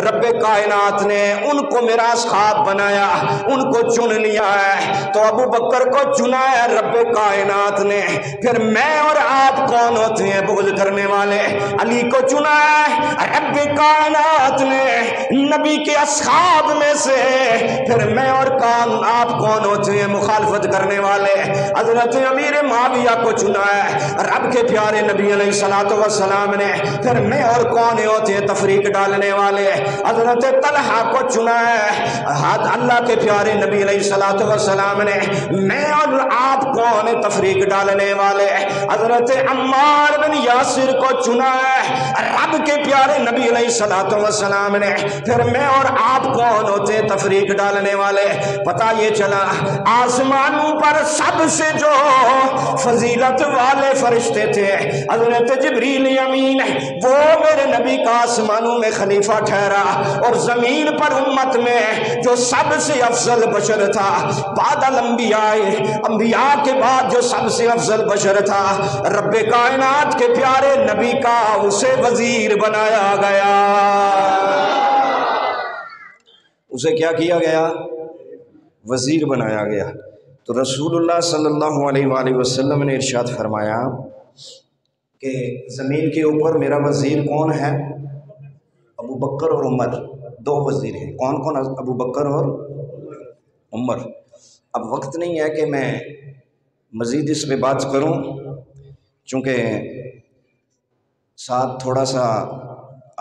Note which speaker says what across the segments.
Speaker 1: رب کائنات نے ان کو میرا اصحاب بنایا، ان کو چن لیا ہے، تو ابو بکر کو چنا ہے رب کائنات نے، پھر میں اور آپ کون ہوتے ہیں بغض کرنے والے؟ علی کو چنا ہے رب کائنات نے نبی کے اصحاب میں سے، پھر میں اور آپ کون ہوتے ہیں مخالفت کرنے والے؟ حضرت امیر معاویہ کو چنا ہے رب کے پیارے نبی علیہ الصلوۃ والسلام نے، پھر میں اور کون ہوتے ہیں تفریق ڈالنے والے؟ حضرت طلحہ کو چنا ہے اللہ کے پیارے نبی علیہ الصلوۃ والسلام نے، میں اور آپ کون ہیں تفریق ڈالنے والے؟ حضرت عمار بن یاسر کو چنا ہے رب کے پیارے نبی علیہ الصلوۃ والسلام نے، پھر میں اور آپ کون ہوتے ہیں تفریق ڈالنے والے؟ پتہ یہ چلا آسمانوں پر سب سے جو فضیلت والے فرشتے تھے حضرت جبریل امین، وہ میرے نبی کا آسمانوں میں خلیفہ ٹھہرا، اور زمین پر امت میں جو سب سے افضل بشر تھا بعد الانبیاء، انبیاء کے بعد جو سب سے افضل بشر تھا رب کائنات کے پیارے نبی کا اسے وزیر بنایا گیا۔ اسے کیا کیا گیا؟ وزیر بنایا گیا۔ تو رسول اللہ صلی اللہ علیہ وآلہ وسلم نے ارشاد فرمایا کہ زمین کے اوپر میرا وزیر کون ہے؟ ابو بکر اور عمر، دو وزیر ہیں۔ کون کون؟ ابو بکر اور عمر۔ اب وقت نہیں ہے کہ میں مزید اس پہ بات کروں، چونکہ ساتھ تھوڑا سا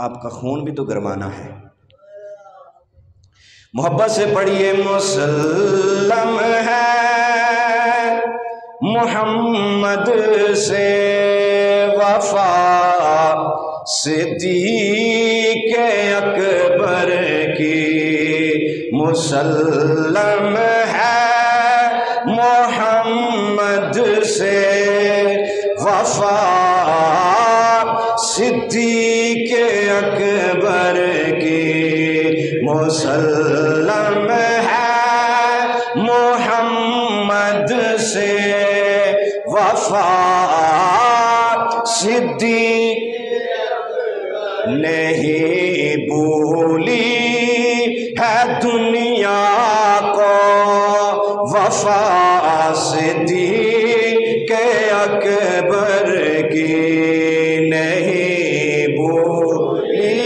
Speaker 1: آپ کا خون بھی تو گرمانا ہے۔ محبت سے پڑھیے مسلم ہے محمد سے وفا، صدیق اکبر کی مسلم ہے محمد سے وفا، صدیق اکبر کی مسلم ہے محمد سے وفا، صدیق نہیں بھولی ہے دنیا کو وفا، صدیق اکبر کی نہیں بھولی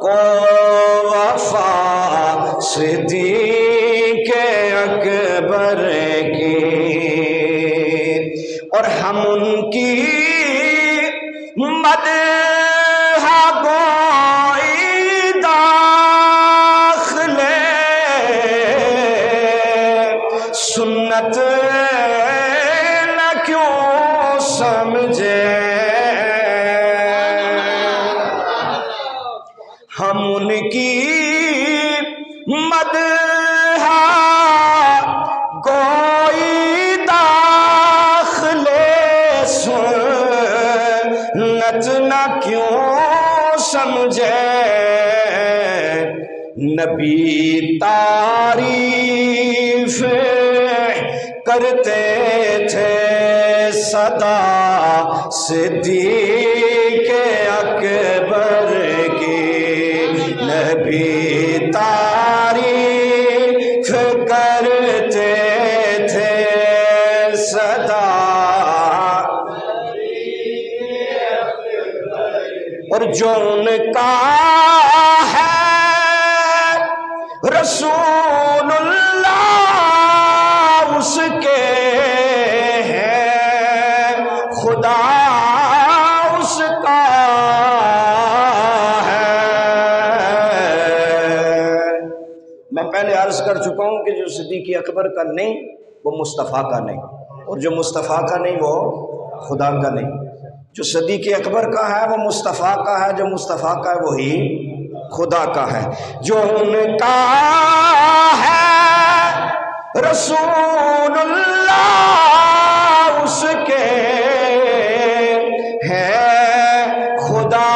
Speaker 1: کو وفا، صدیق اکبر کی۔ اور ہم ان کی مدح گوئی داخلے سنت نہ کیوں سمجھے، ہم ان کی مدح گوئی داخلے سنت نہ کیوں سمجھے، نبی تعریف کرتے تھے سدا صدیق اکبر کی، نبی تعریف کرتے تھے سدا، اور جو ان کا ہے رسول اللہ اس کے ہے خدا اس کا ہے۔ میں پہلے عرض کر چکا ہوں کہ جو صدیق اکبر کا نہیں وہ مصطفیٰ کا نہیں، اور جو مصطفیٰ کا نہیں وہ خدا کا نہیں۔ جو صدیق اکبر کا ہے وہ مصطفیٰ کا ہے، جو مصطفیٰ کا ہے وہی خدا کا ہے۔ جو ان کا ہے رسول اللہ اس کے ہے خدا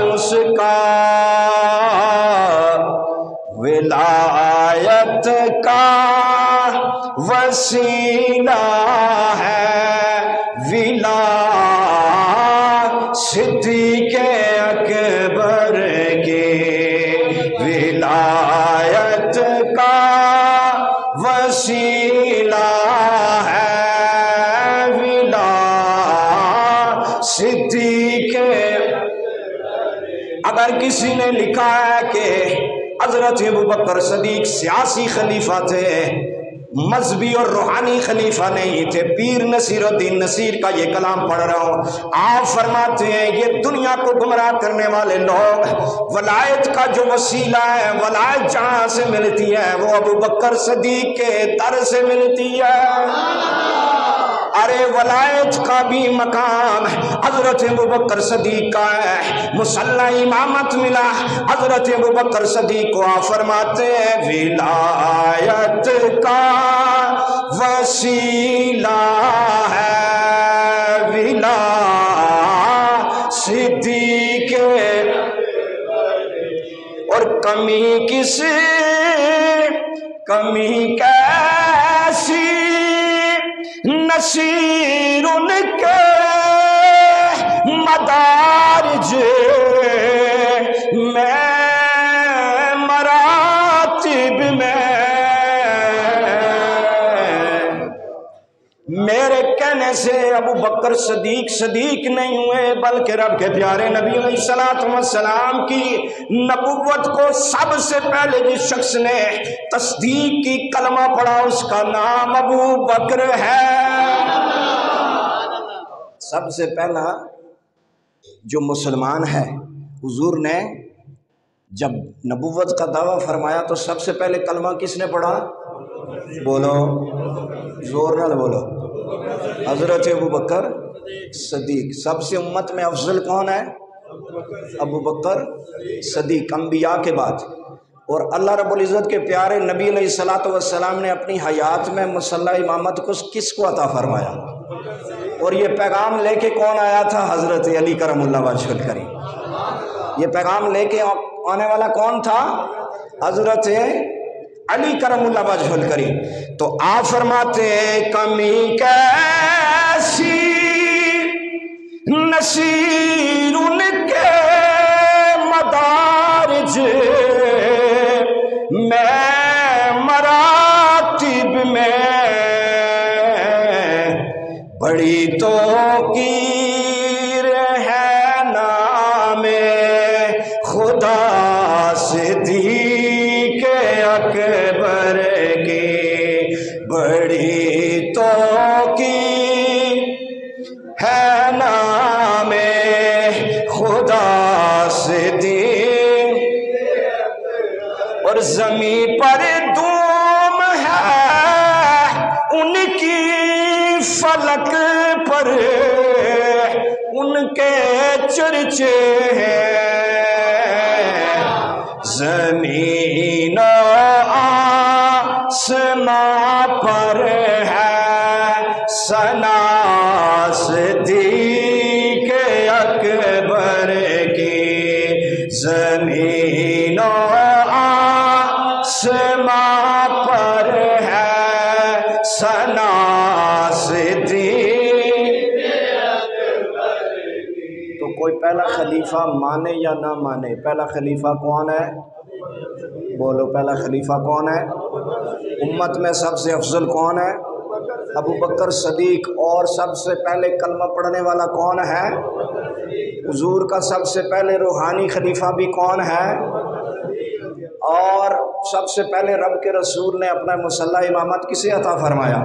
Speaker 1: اس کا، ولایت کا وسیلہ ہے ولایت صدیق اکبر کی ولایت کا وسیلہ ہے صدیق۔ اگر کسی نے لکھا ہے کہ حضرت ابوبکر صدیق سیاسی خلیفہ تھے، مذہبی اور روحانی خلیفہ نہیں تھے، پیر نصیر الدین نصیر کا یہ کلام پڑھ رہا ہوں، آپ فرماتے ہیں یہ دنیا کو گمراہ کرنے والے لوگ ولایت کا جو وسیلہ ہے، ولایت جہاں سے ملتی ہے وہ ابوبکر صدیق کے در سے ملتی ہے۔ ارے ولایت کا بھی مقام حضرت ابوبکر صدیق کا ہے، مصلی امامت ملا حضرت ابوبکر صدیق کو، آپ فرماتے ہیں ولایت کا وسیلہ ہے صدیق۔ اور کمی کیسی نصیر ان کے مدارج میں مراتب میں، میرے کہنے سے ابو بکر صدیق نہیں ہوئے، بلکہ رب کے پیارے نبی علیہ السلام کی نبوت کو سب سے پہلے جس شخص نے تصدیق کی، کلمہ پڑھا، اس کا نام ابو بکر ہے۔ سب سے پہلا جو مسلمان ہے، حضور نے جب نبوت کا دعویٰ فرمایا تو سب سے پہلے کلمہ کس نے پڑھا؟ بولو زور نہ بولو، حضرت ابوبکر صدیق۔ سب سے امت میں افضل کون ہے؟ ابوبکر صدیق، انبیاء کے بعد۔ اور اللہ رب العزت کے پیارے نبی علیہ السلام نے اپنی حیات میں مصلی امامت کو کس کو عطا فرمایا؟ اور یہ پیغام لے کے کون آیا تھا؟ حضرت علی کرم اللہ وجہہ الکریم۔ یہ پیغام لے کے آنے والا کون تھا؟ حضرت علی کرم اللہ وجہہ الکریم۔ تو آپ فرماتے ہیں کمی کیسی نصیر ان کے مدارج میں مراتب میں، بڑی توقیر ہے نام خدا صدیق اکبر کی، بڑی توقیر ہے نام خدا صدیق، اور زمین پر دوم ہے ان کی فلک پر، ان کے چرچے ہیں زمین و آسمان پر ہے ثنا صدیق اکبر کی، زمین و آسمان پر ہے ثنا صدیق۔ تو کوئی پہلا خلیفہ مانے یا نہ مانے، پہلا خلیفہ کون ہے؟ بولو پہلا خلیفہ کون ہے؟ امت میں سب سے افضل کون ہے؟ ابو بکر صدیق۔ اور سب سے پہلے کلمہ پڑھنے والا کون ہے؟ حضور کا سب سے پہلے روحانی خلیفہ بھی کون ہے؟ اور سب سے پہلے رب کے رسول نے اپنا مصلی امامت کسے عطا فرمایا؟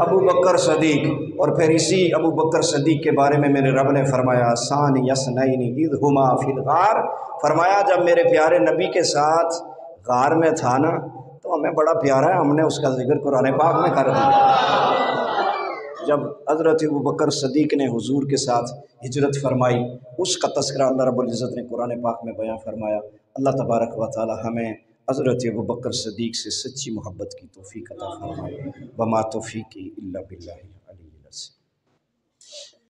Speaker 1: ابو بکر صدیق۔ اور پھر اسی ابو بکر صدیق کے بارے میں میرے رب نے فرمایا ثانی اثنین اذ ہما فی الغار، فرمایا جب میرے پیارے نبی کے ساتھ غار میں تھا نا تو ہمیں بڑا پیارا ہے، ہم نے اس کا ذکر قرآن پاک میں کر دیا۔ جب حضرت ابوبکر صدیق نے حضور کے ساتھ ہجرت فرمائی، اس کا تذکرہ اللہ رب العزت نے قرآن پاک میں بیان فرمایا۔ اللہ تبارک و تعالی ہمیں حضرت ابوبکر صدیق سے سچی محبت کی توفیق عطا فرمائے۔ وما توفیقی الا باللہ۔